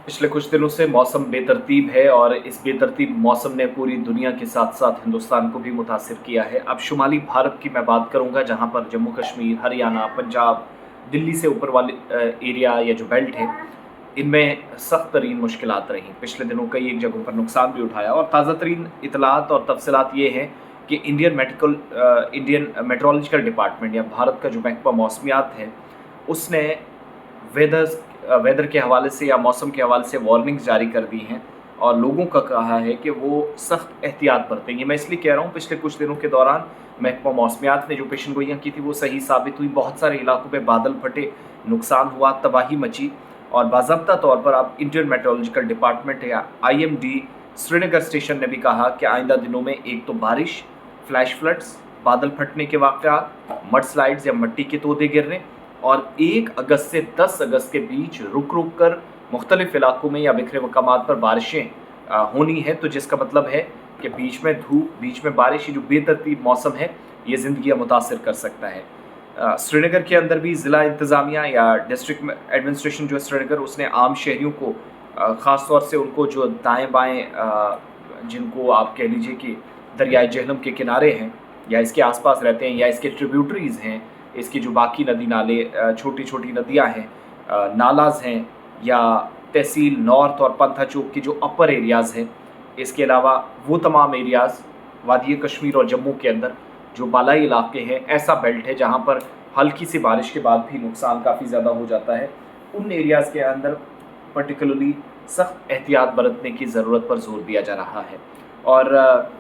पिछले कुछ दिनों से मौसम बेतरतीब है और इस बेतरतीब मौसम ने पूरी दुनिया के साथ साथ हिंदुस्तान को भी मुतासिर किया है। अब शुमाली भारत की मैं बात करूंगा, जहां पर जम्मू कश्मीर, हरियाणा, पंजाब, दिल्ली से ऊपर वाले एरिया या जो बेल्ट है, इनमें सख्त तरीन मुश्किलात रही। पिछले दिनों कई एक जगहों पर नुकसान भी उठाया और ताज़ा तरीन इतलात और तफसीलात ये हैं कि इंडियन मेट्रोलॉजिकल डिपार्टमेंट या भारत का जो महकमा मौसमियात है, उसने वेदर के हवाले से या मौसम के हवाले से वार्निंग्स जारी कर दी हैं और लोगों का कहा है कि वो सख्त एहतियात बरतेंगे। मैं इसलिए कह रहा हूँ, पिछले कुछ दिनों के दौरान महकमा मौसमियात ने जो पेशन गोइयाँ की थी वो सही साबित हुई। बहुत सारे इलाकों में बादल फटे, नुकसान हुआ, तबाही मची और बाज़ाब्ता तौर पर अब इंडियन मेट्रोलॉजिकल डिपार्टमेंट या IMD श्रीनगर स्टेशन ने भी कहा कि आइंदा दिनों में एक तो बारिश, फ्लैश फ्लड्स, बादल फटने के वाक़यात, मड स्लाइड्स या मिट्टी के तोदे गिरने और 1 अगस्त से 10 अगस्त के बीच रुक रुक कर मुख्तलिफ इलाकों में या बिखरे मकामात पर बारिशें होनी हैं। तो जिसका मतलब है कि बीच में धूप, बीच में बारिश, ये जो बेतरतीब मौसम है ये ज़िंदगियाँ मुतासिर कर सकता है। श्रीनगर के अंदर भी ज़िला इंतज़ामिया या डिस्ट्रिक्ट एडमिनिस्ट्रेशन जो है श्रीनगर, उसने आम शहरियों को ख़ास तौर से उनको जो दाएँ बाएँ जिनको आप कह लीजिए कि दरियाए जहलम के किनारे हैं या इसके आसपास रहते हैं या इसके ट्रिब्यूटरीज़ हैं, इसकी जो बाकी नदी नाले, छोटी छोटी नदियां हैं, नालाज हैं, या तहसील नॉर्थ और पंथा चौक की जो अपर एरियाज़ हैं, इसके अलावा वो तमाम एरियाज़ वादी कश्मीर और जम्मू के अंदर जो बालाई इलाके हैं, ऐसा बेल्ट है जहां पर हल्की सी बारिश के बाद भी नुकसान काफ़ी ज़्यादा हो जाता है। उन एरियाज़ के अंदर पर्टिकुलरली सख्त एहतियात बरतने की ज़रूरत पर जोर दिया जा रहा है। और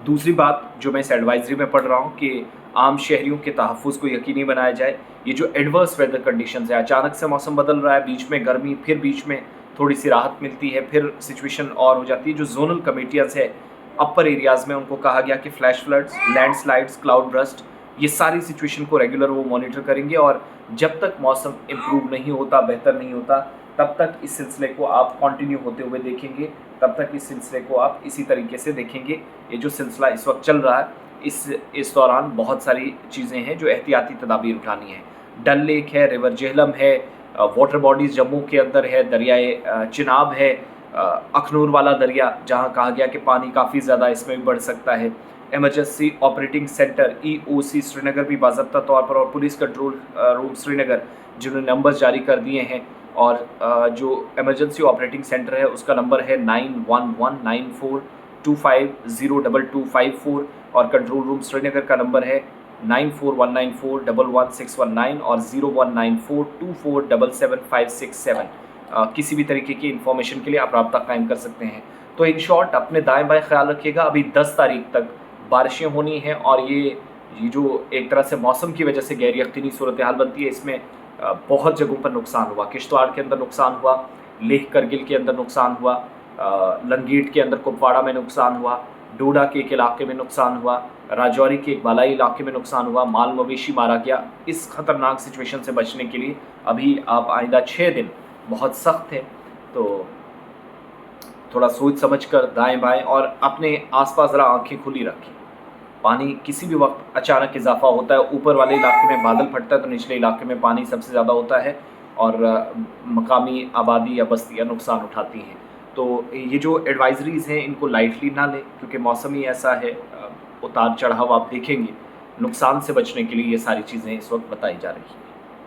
दूसरी बात जो मैं इस एडवाइजरी में पढ़ रहा हूँ कि आम शहरियों के तहफ़्फ़ुज़ को यकीनी बनाया जाए। ये जो एडवर्स वेदर कंडीशंस है, अचानक से मौसम बदल रहा है, बीच में गर्मी, फिर बीच में थोड़ी सी राहत मिलती है, फिर सिचुएशन और हो जाती है। जो जोनल कमेटियाज़ है अपर एरियाज़ में, उनको कहा गया कि flash floods, landslides, cloud burst, ये सारी सिचुएशन को रेगुलर वो मॉनिटर करेंगे और जब तक मौसम इम्प्रूव नहीं होता, बेहतर नहीं होता, तब तक इस सिलसिले को आप कंटिन्यू होते हुए देखेंगे, तब तक इस सिलसिले को आप इसी तरीके से देखेंगे। ये जो सिलसिला इस वक्त चल रहा है, इस दौरान बहुत सारी चीज़ें हैं जो एहतियाती तदाबीर उठानी है। डल लेक है, रिवर जेहलम है, वाटर बॉडीज़ जम्मू के अंदर है, दरियाए चिनाब है, अखनूर वाला दरिया जहां कहा गया कि पानी काफ़ी ज़्यादा इसमें भी बढ़ सकता है। Emergency operating centre EOC Srinagar भी बाज़ाब्ता तौर पर और पुलिस कंट्रोल रूम श्रीनगर जिन्होंने नंबर्स जारी कर दिए हैं और जो एमरजेंसी ऑपरेटिंग सेंटर है उसका नंबर है 911942502254 और कंट्रोल रूम श्रीनगर का नंबर है 9419411619 और 019424777567। किसी भी तरीके की इन्फॉर्मेशन के लिए आप रब्ता कायम कर सकते हैं। तो इन शॉर्ट, अपने दाएं बाएं ख्याल रखिएगा। अभी 10 तारीख तक बारिशें होनी हैं और ये जो एक तरह से मौसम की वजह से गैर यकीनी सूरत हाल बनती है, इसमें बहुत जगहों पर नुकसान हुआ। किश्तवाड़ के अंदर नुकसान हुआ, लेह करगिल के अंदर नुकसान हुआ, लंगेट के अंदर कुपवाड़ा में नुकसान हुआ, डोडा के एक इलाके में नुकसान हुआ, राजौरी के एक बालाई इलाके में नुकसान हुआ, माल मवेशी मारा गया। इस ख़तरनाक सिचुएशन से बचने के लिए अभी आप आइंदा 6 दिन बहुत सख्त है, तो थोड़ा सोच समझ कर दाएँ बाएँ और अपने आसपास ज़रा आंखें खुली रखें। पानी किसी भी वक्त अचानक इजाफा होता है, ऊपर वाले इलाके में बादल फटता है तो निचले इलाके में पानी सबसे ज़्यादा होता है और मकामी आबादी या बस्तियाँ नुकसान उठाती हैं। तो ये जो एडवाइजरीज़ हैं इनको लाइटली ना लें, क्योंकि मौसम ही ऐसा है, उतार चढ़ाव आप देखेंगे। नुकसान से बचने के लिए ये सारी चीज़ें इस वक्त बताई जा रही हैं।